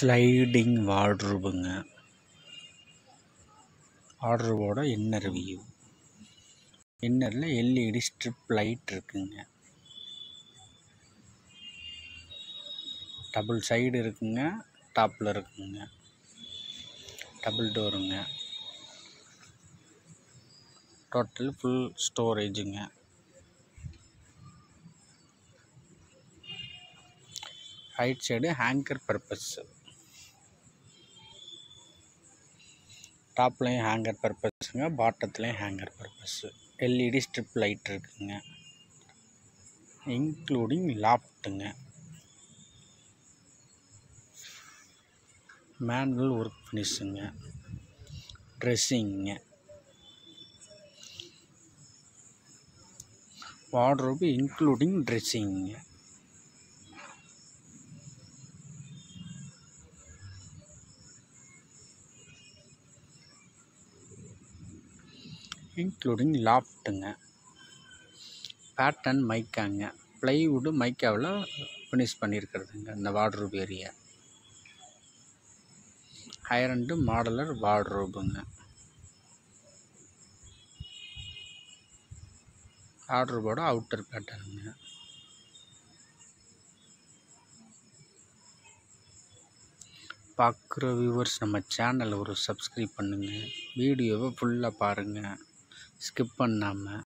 Sliding வார்ட்ரோபுங்க. வார்ட்ரோபோட inner view. இன்னரில் எல்இடி ஸ்ட்ரிப் லைட் இருக்குங்க. டபுள் சைடு இருக்குங்க, டாப்பில் இருக்குங்க. டபுள் டோருங்க. டோட்டல் ஃபுல் ஸ்டோரேஜுங்க. Right side hanger purpose. டாப்லையும் ஹேங்கர் பர்பஸுங்க, பாட்டத்துலேயும் hanger purpose. LED strip light இருக்குங்க, இன்க்ளூடிங் லாஃப்ட்டுங்க. மேனுவல் ஒர்க் ஃபினிஷுங்க. ட்ரெஸ்ஸிங்க. வார்ட்ரோபு இன்க்ளூடிங் ட்ரெஸ்ஸிங்க. இன்க்ளூடிங் லாஃப்ட்டுங்க. பேட்டர்ன் மைக்காங்க. ப்ளைவுட் மைக்காவில் ஃபினிஷ் பண்ணியிருக்கிறதுங்க இந்த வார்ட்ரோப் ஏரியா. ஹையர் மாடலர் வார்ட்ரோபுங்க. வார்ட்ரோபோட அவுட்டர் பேட்டர்னுங்க. பார்க்குற வியூவர்ஸ் நம்ம சேனலை ஒரு சப்ஸ்கிரைப் பண்ணுங்கள். வீடியோவை ஃபுல்லாக பாருங்கள், ஸ்கிப் பண்ணாமல்.